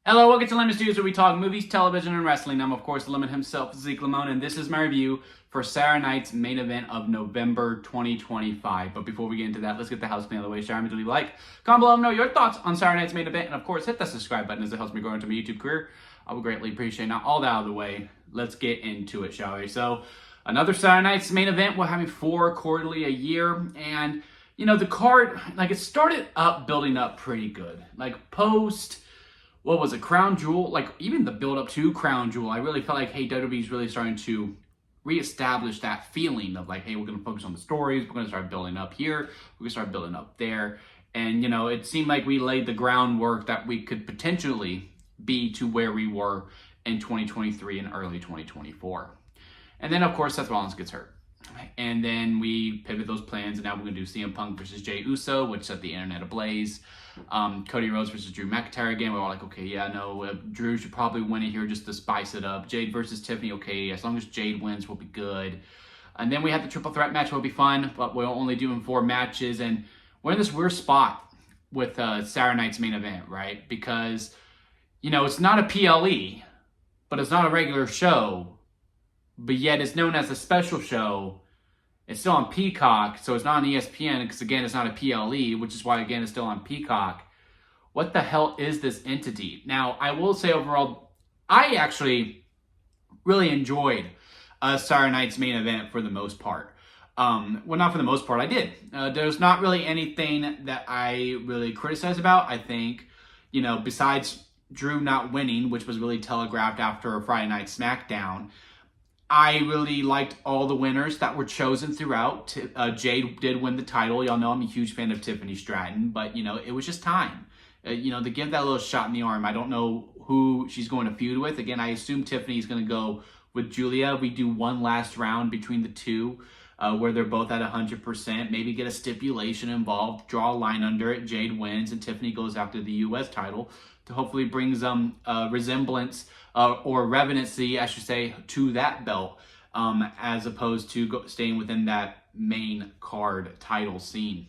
Hello, welcome to Lemon Studios, where we talk movies, television, and wrestling. I'm, of course, the Lemon himself, Zeke Lamone, and this is my review for Saturday night's main event of November 2025. But before we get into that, let's get the house clean out of the way. Share me to leave a like. Comment below and know your thoughts on Saturday night's main event. And, of course, hit the subscribe button as it helps me grow into my YouTube career. I would greatly appreciate it. Now, all that out of the way, let's get into it, shall we? So, another Saturday night's main event. We're having 4 quarterly a year, and the card, it started up building up pretty good. Post, what was it, Crown Jewel, even the build up to Crown Jewel, I really felt like, hey, WWE's really starting to reestablish that feeling of hey, we're going to focus on the stories, we're going to start building up here, we're going to start building up there. And, it seemed like we laid the groundwork that we could potentially be to where we were in 2023 and early 2024. And then, of course, Seth Rollins gets hurt. And then we pivot those plans, and now we're going to do CM Punk versus Jey Uso, which set the internet ablaze. Cody Rhodes versus Drew McIntyre again. We're all like, okay, yeah, no, Drew should probably win it here just to spice it up. Jade versus Tiffany, okay, as long as Jade wins, we'll be good. And then we have the triple threat match, will be fun, but we're only doing 4 matches, and we're in this weird spot with Saturday night's main event, right? Because, it's not a PLE, but it's not a regular show, but yet it's known as a special show. It's still on Peacock, so it's not on ESPN because, again, it's not a PLE, which is why, again, it's still on Peacock. What the hell is this entity? Now, I will say overall, I actually really enjoyed Saturday night's main event for the most part. Well, not for the most part, I did. There's not really anything that I really criticize about. I think, besides Drew not winning, which was really telegraphed after Friday Night SmackDown, I really liked all the winners that were chosen throughout. Jade did win the title. Y'all know I'm a huge fan of Tiffany Stratton, but, it was just time. To give that little shot in the arm. I don't know who she's going to feud with. Again, I assume Tiffany's going to go with Julia. We do one last round between the two where they're both at 100%. Maybe get a stipulation involved, draw a line under it. Jade wins, and Tiffany goes after the U.S. title to hopefully bring some resemblance or revenancy, I should say, to that belt, as opposed to staying within that main card title scene.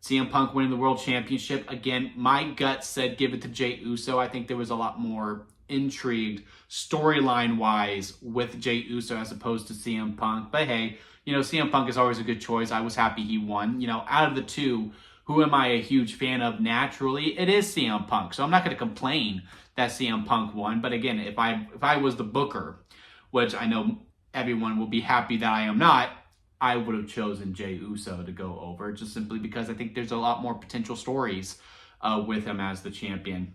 CM Punk winning the World Championship. Again, my gut said give it to Jey Uso. I think there was a lot more intrigued storyline-wise with Jey Uso as opposed to CM Punk. But hey, CM Punk is always a good choice. I was happy he won. Out of the two, who am I a huge fan of naturally? It is CM Punk. So I'm not going to complain that CM Punk won. But again, if I was the booker, which I know everyone will be happy that I am not, I would have chosen Jey Uso to go over, just simply because I think there's a lot more potential stories with him as the champion.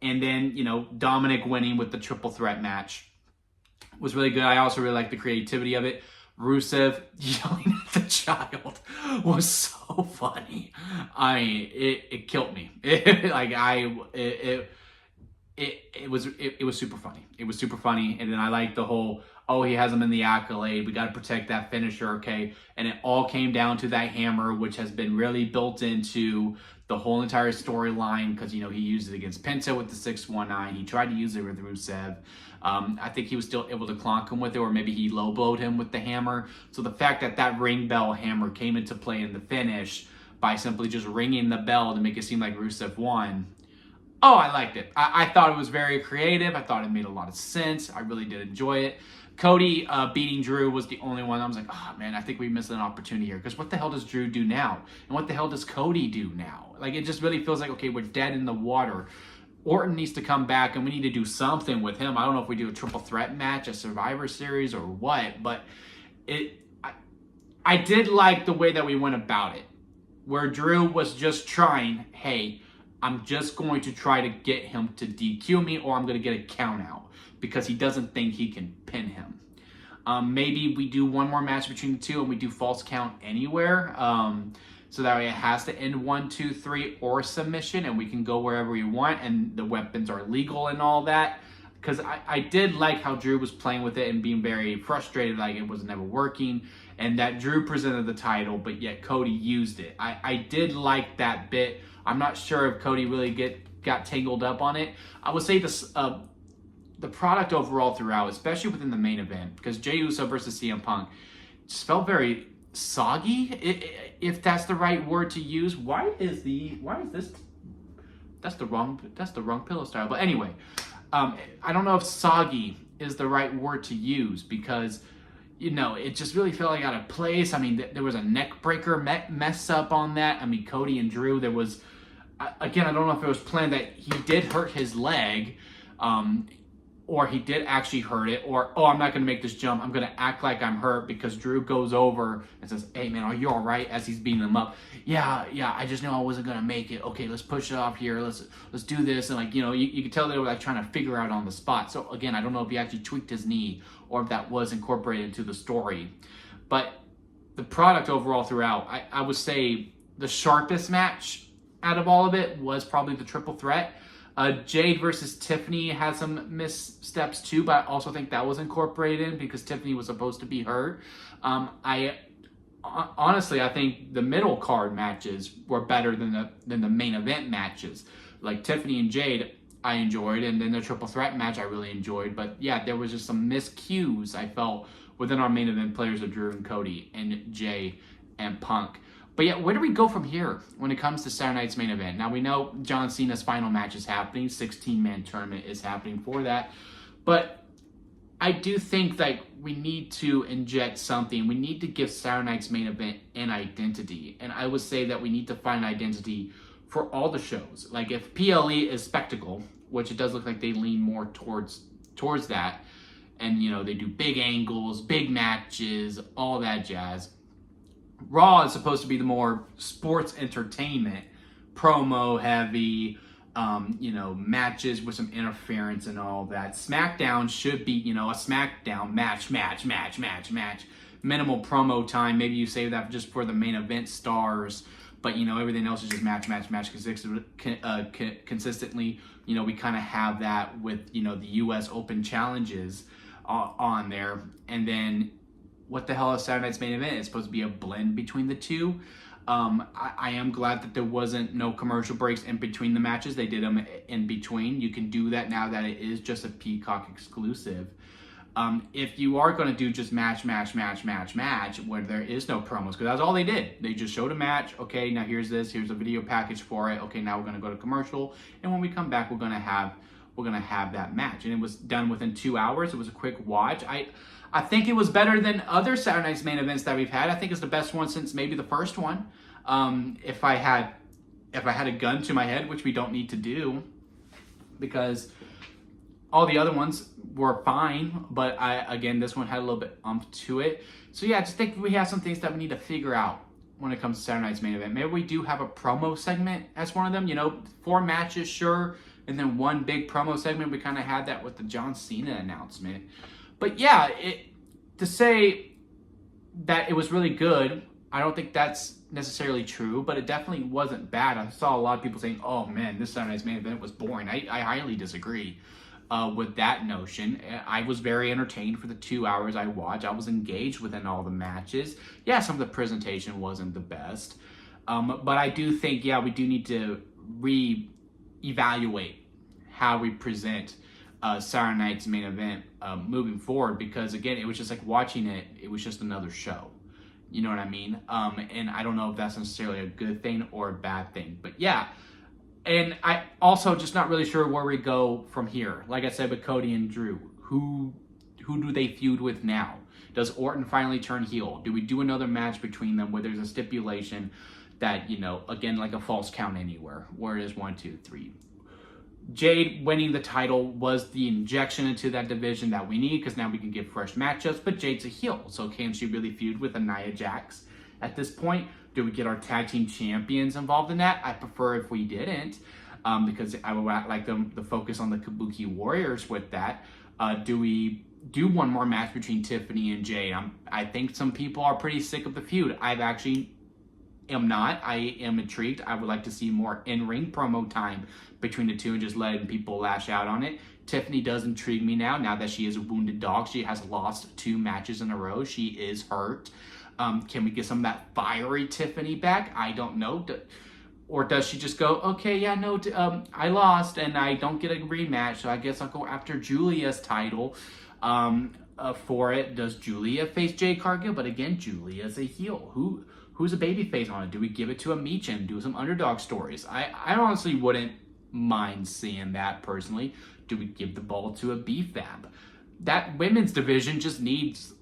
And then, Dominic winning with the triple threat match was really good. I also really liked the creativity of it. Rusev yelling at the child was so funny. I mean, it killed me. It was super funny. It was super funny. And then I liked the whole, oh, he has him in the accolade. We got to protect that finisher, okay? And it all came down to that hammer, which has been really built into the whole entire storyline because, he used it against Penta with the 619. He tried to use it with Rusev. I think he was still able to clonk him with it, or maybe he low blowed him with the hammer. So the fact that that ring bell hammer came into play in the finish by simply just ringing the bell to make it seem like Rusev won, oh, I liked it. I thought it was very creative. I thought it made a lot of sense. I really did enjoy it. Cody beating Drew was the only one. I was like, oh, man, I think we missed an opportunity here. Because what the hell does Drew do now? And what the hell does Cody do now? It just really feels like, okay, we're dead in the water. Orton needs to come back, and we need to do something with him. I don't know if we do a triple threat match, a Survivor Series, or what. But I did like the way that we went about it. Where Drew was just trying, hey, I'm just going to try to get him to DQ me, or I'm going to get a count out because he doesn't think he can pin him. Maybe we do one more match between the two and we do false count anywhere. So that way it has to end 1, 2, 3 or submission, and we can go wherever we want, and the weapons are legal and all that. Because I did like how Drew was playing with it and being very frustrated, like it was never working, and that Drew presented the title, but yet Cody used it. I did like that bit. I'm not sure if Cody really got tangled up on it. I would say this, the product overall throughout, especially within the main event, because Jey Uso versus CM Punk just felt very soggy, if that's the right word to use. Why is this That's the wrong pillow style. But anyway, I don't know if soggy is the right word to use because, it just really felt like out of place. I mean, there was a neck breaker mess up on that. I mean, Cody and Drew, there was, again, I don't know if it was planned that he did hurt his leg, or he did actually hurt it, or, oh, I'm not going to make this jump. I'm going to act like I'm hurt because Drew goes over and says, hey, man, are you all right? As he's beating him up. Yeah, I just knew I wasn't going to make it. Okay, let's push it off here. Let's do this. And, you could tell they were, trying to figure out on the spot. So, again, I don't know if he actually tweaked his knee or if that was incorporated into the story. But the product overall throughout, I would say the sharpest match out of all of it was probably the triple threat. Jade versus Tiffany had some missteps too, but I also think that was incorporated in because Tiffany was supposed to be hurt. Honestly, I think the middle card matches were better than the main event matches. Like Tiffany and Jade, I enjoyed, and then the triple threat match I really enjoyed. But yeah, there was just some miscues I felt within our main event players of Drew and Cody and Jay and Punk. But yeah, where do we go from here when it comes to Saturday Night's main event? Now, we know John Cena's final match is happening. 16-man tournament is happening for that. But I do think that we need to inject something. We need to give Saturday Night's main event an identity. And I would say that we need to find an identity for all the shows. Like if PLE is spectacle, which it does look like they lean more towards that, and they do big angles, big matches, all that jazz. Raw is supposed to be the more sports entertainment, promo heavy, matches with some interference and all that. SmackDown should be, a SmackDown match. Minimal promo time. Maybe you save that just for the main event stars, but everything else is just match consistently. We kind of have that with the U.S. Open challenges on there, and then. What the hell is Saturday Night's main event? It's supposed to be a blend between the two. I am glad that there wasn't no commercial breaks in between the matches. They did them in between. You can do that now that it is just a Peacock exclusive. If you are going to do just match, where there is no promos, because that's all they did. They just showed a match. Okay, now here's a video package for it. Okay, now we're going to go to commercial, and when we come back, we're going to have that match. And it was done within 2 hours. It was a quick watch. I think it was better than other Saturday Night's main events that we've had. I think it's the best one since maybe the first one. If I had a gun to my head, which we don't need to do, because all the other ones were fine, but this one had a little bit to it. So yeah, I just think we have some things that we need to figure out when it comes to Saturday Night's main event. Maybe we do have a promo segment as one of them. 4 matches, sure, and then one big promo segment. We kind of had that with the John Cena announcement. But yeah, to say that it was really good, I don't think that's necessarily true, but it definitely wasn't bad. I saw a lot of people saying, oh man, this Saturday Night's main event was boring. I highly disagree with that notion. I was very entertained for the 2 hours I watched. I was engaged within all the matches. Yeah, some of the presentation wasn't the best. But I do think, we do need to re-evaluate how we present Saturday Night's main event moving forward, because again, it was just like watching it was just another show. You know what I mean? And I don't know if that's necessarily a good thing or a bad thing, but yeah. And I also just not really sure where we go from here. Like I said, with Cody and Drew, who do they feud with now? Does Orton finally turn heel? Do we do another match between them where there's a stipulation that, again, like a false count anywhere, where it is 1, 2, 3. Jade winning the title was the injection into that division that we need, because now we can get fresh matchups, but Jade's a heel, so can she really feud with Nia Jax at this point? Do we get our tag team champions involved in that? I prefer if we didn't, because I would like them to focus on the Kabuki Warriors with that. Do we do one more match between Tiffany and Jade? I think some people are pretty sick of the feud. I am intrigued. I would like to see more in-ring promo time between the two and just letting people lash out on it. Tiffany does intrigue me now that she is a wounded dog. She has lost 2 matches in a row. She is hurt. Can we get some of that fiery Tiffany back? I don't know. Or does she just go, okay, yeah, no, I lost and I don't get a rematch, so I guess I'll go after Julia's title for it. Does Julia face Jade Cargill? But again, Julia's a heel. Who's a babyface on it? Do we give it to a Meechin? Do some underdog stories? I honestly wouldn't mind seeing that personally. Do we give the ball to a BFAB? That women's division just needs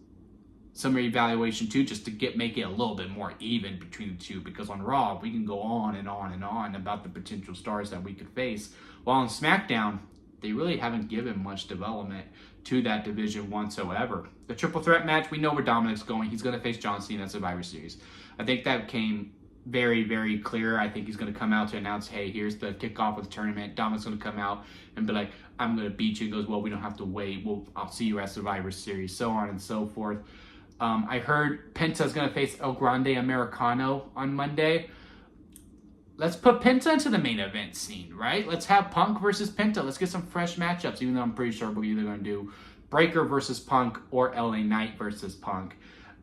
some reevaluation too, just to make it a little bit more even between the two, because on Raw we can go on and on and on about the potential stars that we could face, while on SmackDown they really haven't given much development to that division whatsoever. The triple threat match, we know where Dominic's going. He's going to face John Cena at Survivor Series. I think that came very, very clear. I think he's going to come out to announce, hey, here's the kickoff of the tournament. Dominic's going to come out and be like, I'm going to beat you. He goes, well, we don't have to wait. I'll see you at Survivor Series, so on and so forth. I heard Penta's going to face El Grande Americano on Monday. Let's put Penta into the main event scene, right? Let's have Punk versus Penta. Let's get some fresh matchups, even though I'm pretty sure we're either going to do Breaker versus Punk or LA Knight versus Punk.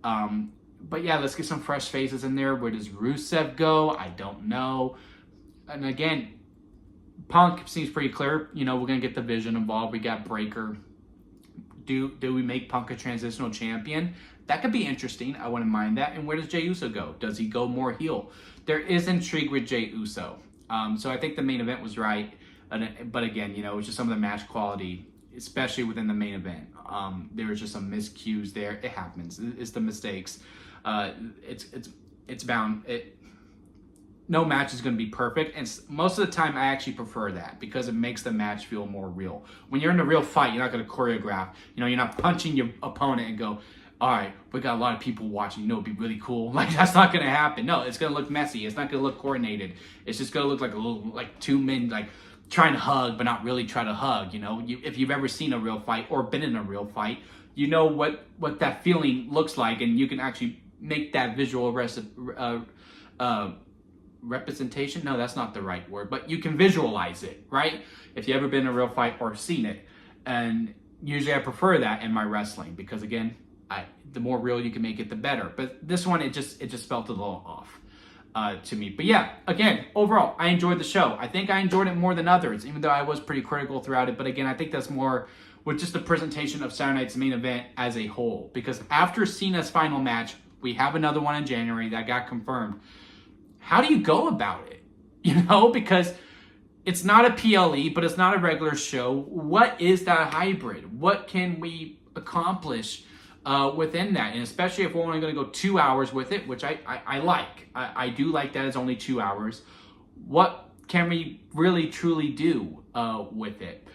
But yeah, let's get some fresh faces in there. Where does Rusev go? I don't know. And again, Punk seems pretty clear. We're going to get the Vision involved. We got Breaker. Do we make Punk a transitional champion? That could be interesting. I wouldn't mind that. And where does Jey Uso go? Does he go more heel? There is intrigue with Jey Uso. So I think the main event was right. But again, it's just some of the match quality, especially within the main event. There was just some miscues there. It happens. It's the mistakes. It's bound. No match is going to be perfect, and most of the time I actually prefer that because it makes the match feel more real. When you're in a real fight, you're not going to choreograph. You're not punching your opponent and go, all right, we got a lot of people watching. It'd be really cool. Like, that's not going to happen. No, it's going to look messy. It's not going to look coordinated. It's just going to look like a little, like two men, like trying to hug, but not really try to hug. If you've ever seen a real fight or been in a real fight, you know what that feeling looks like, and you can actually make that visual representation. No, that's not the right word, but you can visualize it, right? If you've ever been in a real fight or seen it. And usually I prefer that in my wrestling because, again, the more real you can make it, the better. But this one, it just felt a little off to me. But yeah, again, overall, I enjoyed the show. I think I enjoyed it more than others, even though I was pretty critical throughout it. But again, I think that's more with just the presentation of Saturday Night's Main Event as a whole. Because after Cena's final match, we have another one in January that got confirmed. How do you go about it? Because it's not a PLE, but it's not a regular show. What is that hybrid? What can we accomplish within that? And especially if we're only going to go 2 hours with it, which I like. I do like that it's only 2 hours. What can we really, truly do with it?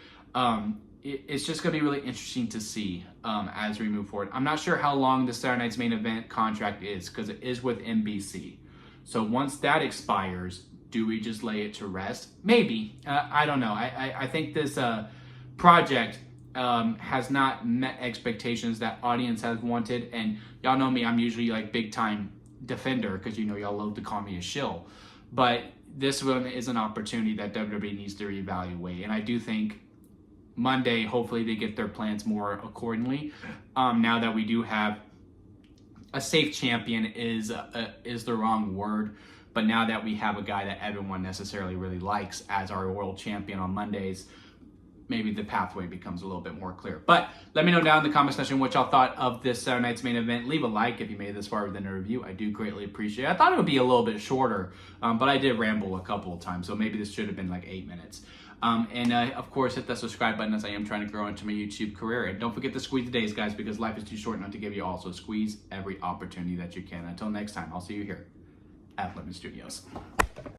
It's just going to be really interesting to see as we move forward. I'm not sure how long the Saturday Night's Main Event contract is because it is with NBC. So once that expires, do we just lay it to rest? Maybe. I don't know. I think this project has not met expectations that audience has wanted. And y'all know me, I'm usually like big time defender because y'all love to call me a shill. But this one is an opportunity that WWE needs to reevaluate. And I do think Monday, hopefully they get their plans more accordingly. Now that we do have a safe champion is the wrong word, but now that we have a guy that everyone necessarily really likes as our world champion on Mondays, maybe the pathway becomes a little bit more clear. But let me know down in the comment section what y'all thought of this Saturday Night's Main Event. Leave a like if you made it this far within a review. I do greatly appreciate it. I thought it would be a little bit shorter, but I did ramble a couple of times, so maybe this should have been like 8 minutes. Of course, hit that subscribe button as I am trying to grow into my YouTube career. And don't forget to squeeze the days, guys, because life is too short not to give you all. So squeeze every opportunity that you can. Until next time, I'll see you here at Lemon Studios.